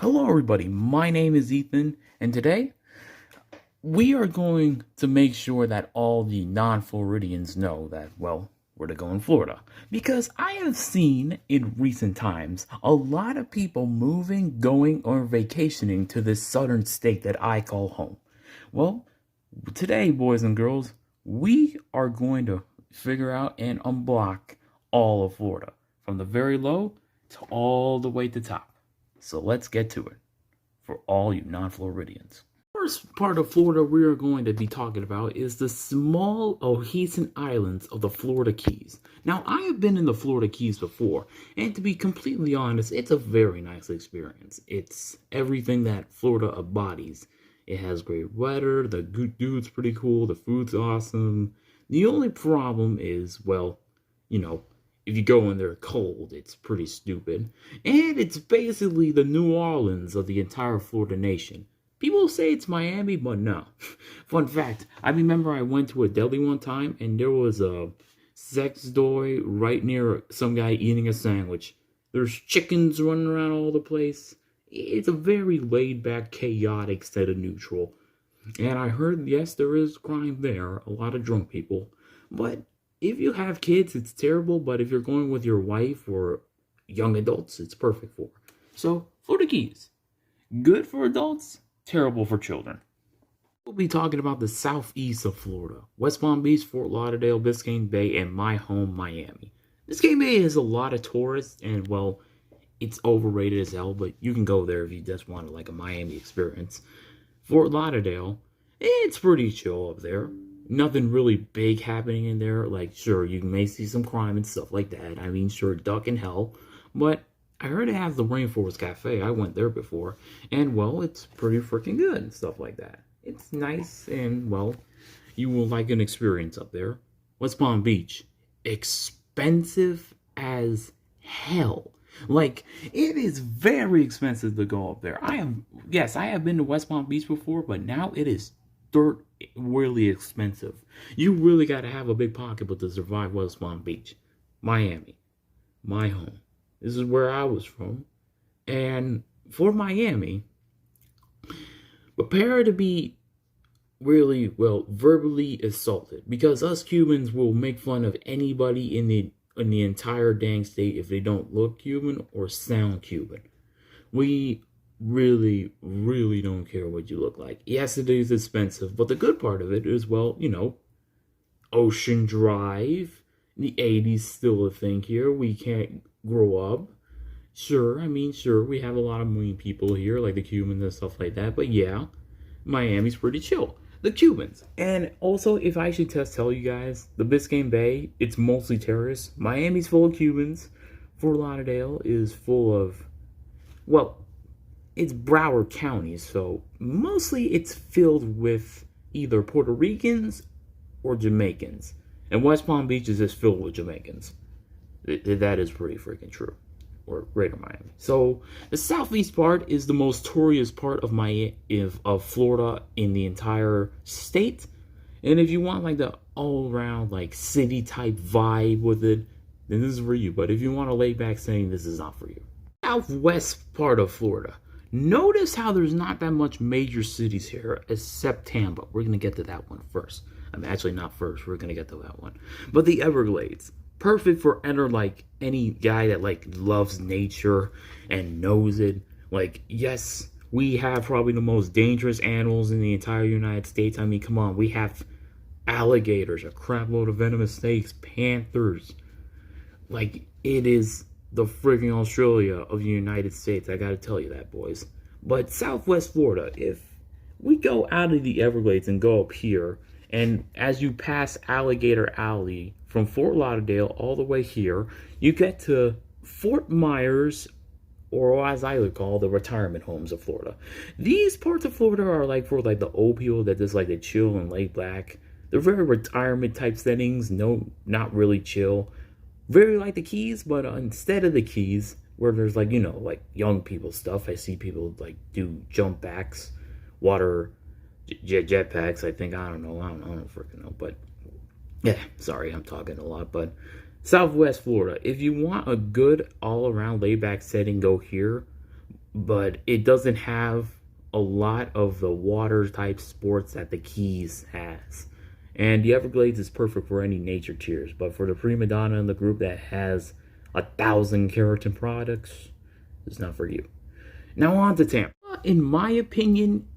Hello, everybody. My name is Ethan, and today we are going to make sure that all the non Floridians know that, well, we're to go in Florida. Because I have seen in recent times a lot of people moving, going, or vacationing to this southern state that I call home. Well, today, boys and girls, we are going to figure out and unblock all of Florida from the very low to all the way to top. So let's get to it for all you non-Floridians. First part of Florida we are going to be talking about is the small Oahuesan Islands of the Florida Keys. Now, I have been in the Florida Keys before, and to be completely honest, it's a very nice experience. It's everything that Florida embodies. It has great weather, the dude's pretty cool, the food's awesome. The only problem is, well, you know, if you go in there cold, it's pretty stupid. And it's basically the New Orleans of the entire Florida nation. People say it's Miami, but no. Fun fact, I remember I went to a deli one time and there was a sex toy right near some guy eating a sandwich. There's chickens running around all the place. It's a very laid-back, chaotic set of neutral. And I heard, yes, there is crime there, a lot of drunk people. But if you have kids, it's terrible, but if you're going with your wife or young adults, it's perfect for. So, Florida Keys. Good for adults, terrible for children. We'll be talking about the southeast of Florida. West Palm Beach, Fort Lauderdale, Biscayne Bay, and my home, Miami. Biscayne Bay has a lot of tourists, and well, it's overrated as hell, but you can go there if you just want like a Miami experience. Fort Lauderdale, it's pretty chill up there. Nothing really big happening in there. Like, sure, you may see some crime and stuff like that. I mean, sure, duck in hell. But I heard it has the Rainforest Cafe. I went there before. And, well, it's pretty freaking good and stuff like that. It's nice and, well, you will like an experience up there. West Palm Beach. Expensive as hell. Like, it is very expensive to go up there. I have been to West Palm Beach before, but now it is dirt really expensive. You really got to have a big pocketbook to survive West Palm Beach. Miami, my home. This is where I was from. And for Miami, prepare to be really, well, verbally assaulted. Because us Cubans will make fun of anybody in the entire dang state if they don't look Cuban or sound Cuban. We really, really don't care what you look like. Yes, it is expensive, but the good part of it is, well, you know, Ocean Drive. The 80s still a thing here. We can't grow up. Sure, we have a lot of mean people here, like the Cubans and stuff like that, but yeah, Miami's pretty chill. The Cubans. And also, if I should just tell you guys, the Biscayne Bay, it's mostly terrorists. Miami's full of Cubans. Fort Lauderdale is full of, well, it's Broward County, so mostly it's filled with either Puerto Ricans or Jamaicans. And West Palm Beach is just filled with Jamaicans. That is pretty freaking true. Or Greater Miami. So the southeast part is the most tourist part of Florida in the entire state. And if you want like the all-around like city type vibe with it, then this is for you. But if you want a laid-back setting, this is not for you. Southwest part of Florida. Notice how there's not that much major cities here except Tampa. We're going to get to that one first. I'm actually not first. We're going to get to that one. But the Everglades. Perfect for like any guy that like loves nature and knows it. Like, yes, we have probably the most dangerous animals in the entire United States. I mean, come on. We have alligators, a crap load of venomous snakes, panthers. Like, it is the friggin' Australia of the United States. I gotta tell you that, boys. But Southwest Florida, if we go out of the Everglades and go up here, and as you pass Alligator Alley from Fort Lauderdale all the way here, you get to Fort Myers, or as I would call the retirement homes of Florida. These parts of Florida are like for like the old people that just like to chill and lay back. They're very retirement type settings. No, not really chill. Very like the Keys, but instead of the Keys, where there's like, you know, like young people stuff, I see people like do jump backs, water jetpacks, I think. I don't freaking know, but yeah, sorry, I'm talking a lot. But Southwest Florida, if you want a good all-around laid-back setting, go here. but it doesn't have a lot of the water type sports that the Keys has. And the Everglades is perfect for any nature tiers, but for the prima donna in the group that has 1,000 keratin products, it's not for you. Now on to Tampa. In my opinion,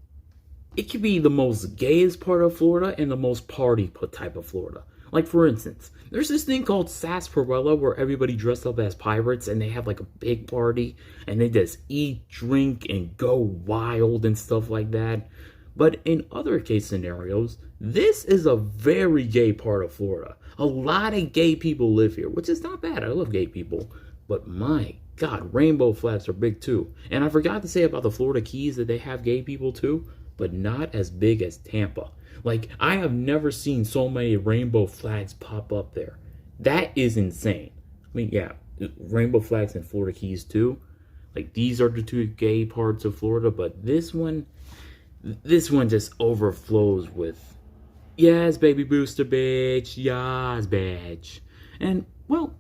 it could be the most gayest part of Florida and the most party type of Florida. Like, for instance, there's this thing called Sarsaparilla where everybody dressed up as pirates and they have like a big party and they just eat, drink, and go wild and stuff like that. But in other case scenarios, this is a very gay part of Florida. A lot of gay people live here, which is not bad. I love gay people. But my God, rainbow flags are big too. And I forgot to say about the Florida Keys that they have gay people too, but not as big as Tampa. Like, I have never seen so many rainbow flags pop up there. That is insane. I mean, yeah, rainbow flags in Florida Keys too. Like, these are the two gay parts of Florida, but this one just overflows with, yes, baby booster, bitch, yes, bitch. And, well,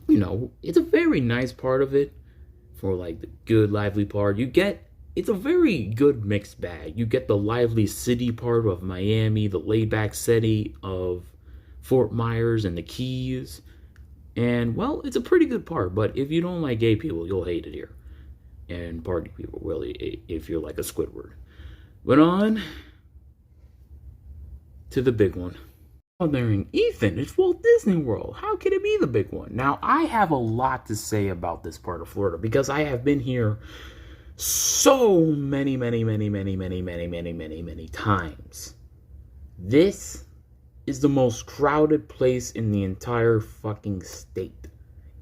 you know, it's a very nice part of it for, like, the good, lively part. It's a very good mixed bag. You get the lively city part of Miami, the laid-back city of Fort Myers and the Keys. And, well, it's a pretty good part. But if you don't like gay people, you'll hate it here. And party people, really, if you're like a Squidward. But on to the big one. Bothering Ethan, it's Walt Disney World. How could it be the big one? Now, I have a lot to say about this part of Florida because I have been here so many times. This is the most crowded place in the entire fucking state.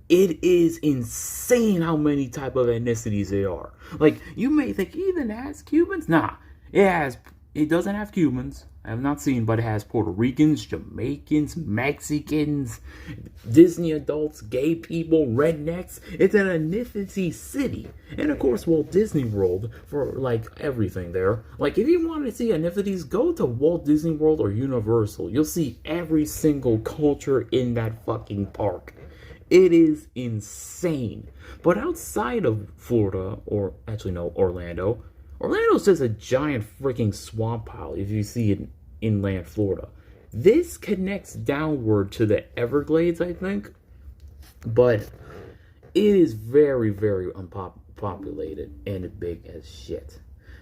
It is insane how many type of ethnicities there are. Like, you may think Ethan has Cubans. Nah, it doesn't have Cubans. I have not seen, but it has Puerto Ricans, Jamaicans, Mexicans, Disney adults, gay people, rednecks. It's an ethnicity city. And of course, Walt Disney World for like everything there. Like, if you want to see ethnicities, go to Walt Disney World or Universal. You'll see every single culture in that fucking park. It is insane. But outside of Florida, or actually no, Orlando's just a giant freaking swamp pile if you see it in inland Florida. This connects downward to the Everglades, I think. But it is very, very unpopulated and big as shit.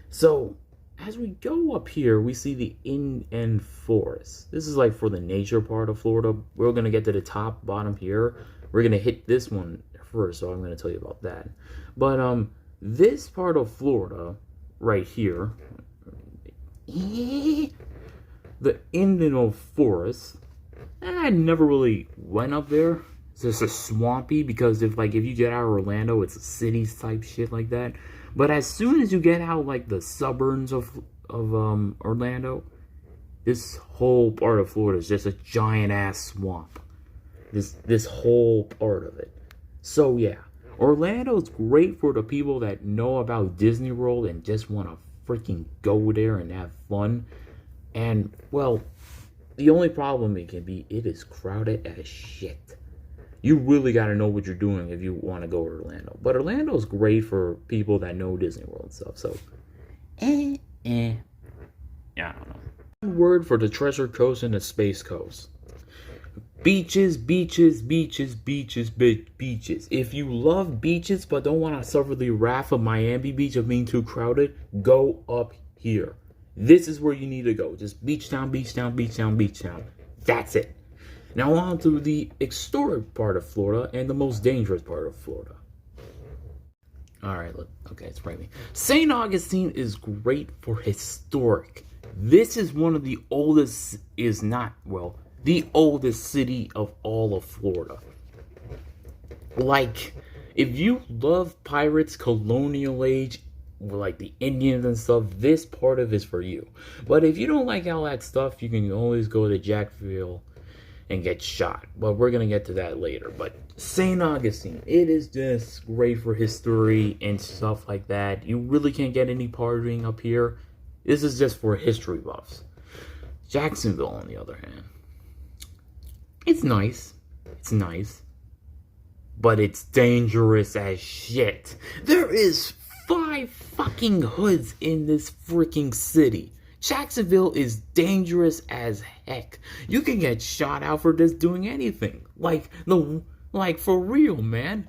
So, as we go up here, we see the inland forest. This is like for the nature part of Florida. We're going to get to the top, bottom here. We're going to hit this one first, so I'm going to tell you about that. But, this part of Florida right here, the inland forest, I never really went up there. It's just a swampy, because if you get out of Orlando, it's a city type shit like that. But as soon as you get out like the suburbs of Orlando, this whole part of Florida is just a giant ass swamp. This whole part of it. So yeah, Orlando's great for the people that know about Disney World and just want to freaking go there and have fun. And, well, the only problem it can be, it is crowded as shit. You really got to know what you're doing if you want to go to Orlando. But Orlando's great for people that know Disney World and stuff. So, yeah, I don't know. One word for the Treasure Coast and the Space Coast. Beaches, beaches, beaches, beaches, beaches. If you love beaches but don't want to suffer the wrath of Miami Beach of being too crowded, go up here. This is where you need to go. Just beach town, beach town, beach town, beach town. That's it. Now on to the historic part of Florida and the most dangerous part of Florida. Alright, look. Okay, it's right me. St. Augustine is great for historic. This is one of the oldest, the oldest city of all of Florida. Like, if you love pirates, colonial age, like the Indians and stuff, this part of it is for you. But if you don't like all that stuff, you can always go to Jacksonville and get shot. But we're going to get to that later. But St. Augustine, it is just great for history and stuff like that. You really can't get any partying up here. This is just for history buffs. Jacksonville, on the other hand, it's nice. It's nice. But it's dangerous as shit. There is 5 fucking hoods in this freaking city. Jacksonville is dangerous as heck. You can get shot out for just doing anything. Like for real, man.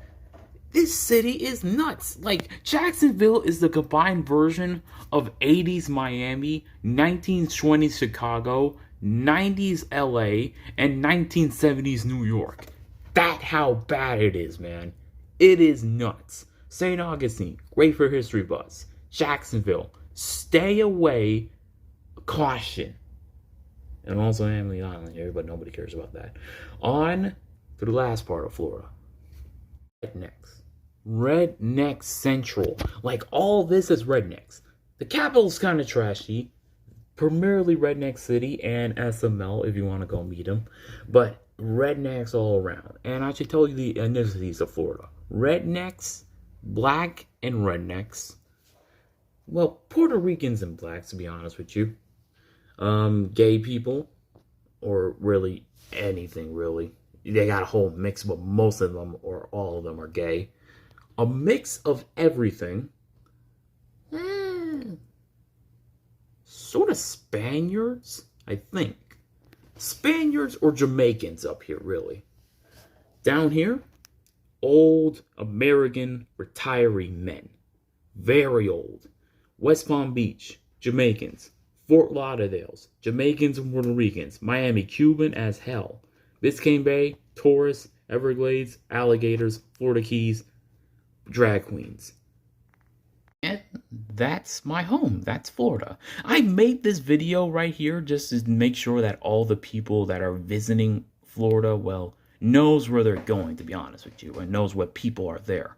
This city is nuts. Like, Jacksonville is the combined version of 80s Miami, 1920s Chicago, 90s LA, and 1970s New York. That's how bad it is, man. It is nuts. St. Augustine, great for history buffs. Jacksonville, stay away, caution. And also Emily Island here, but nobody cares about that. On to the last part of Florida. Rednecks. Redneck Central. Like, all this is rednecks. The capital's kind of trashy. Primarily Redneck City and SML if you want to go meet them. But rednecks all around. And I should tell you the ethnicities of Florida. Rednecks, black and rednecks. Well, Puerto Ricans and blacks, to be honest with you. Gay people. Or really anything, really. They got a whole mix, but most of them or all of them are gay. A mix of everything. Sort of Spaniards, I think. Spaniards or Jamaicans up here, really. Down here, old American retiree men. Very old. West Palm Beach, Jamaicans. Fort Lauderdale's, Jamaicans and Puerto Ricans. Miami, Cuban as hell. Biscayne Bay, Taurus, Everglades, alligators, Florida Keys, drag queens. And that's my home. That's Florida. I made this video right here just to make sure that all the people that are visiting Florida, well, knows where they're going, to be honest with you, and knows what people are there.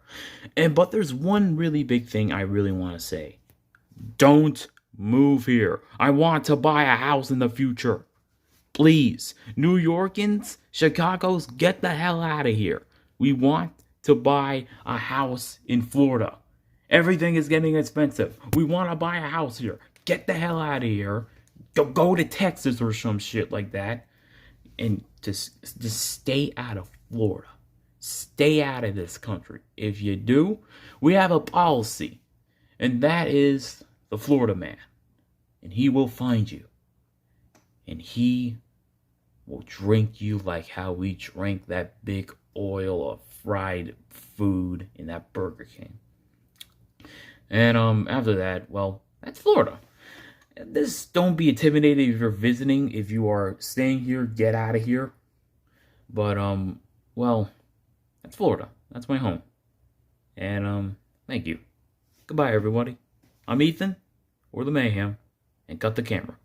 But there's one really big thing I really want to say. Don't move here. I want to buy a house in the future. Please, New Yorkers, Chicago's, get the hell out of here. We want to buy a house in Florida. Everything is getting expensive. We want to buy a house here. Get the hell out of here. Go to Texas or some shit like that. And just stay out of Florida. Stay out of this country. If you do, we have a policy. And that is the Florida man. And he will find you. And he will drink you like how we drank that big oil of fried food in that Burger King. And after that, well, that's Florida. Don't be intimidated if you're visiting. If you are staying here, get out of here. But well, that's Florida. That's my home. And thank you. Goodbye, everybody. I'm Ethan, or the Mayhem, and cut the camera.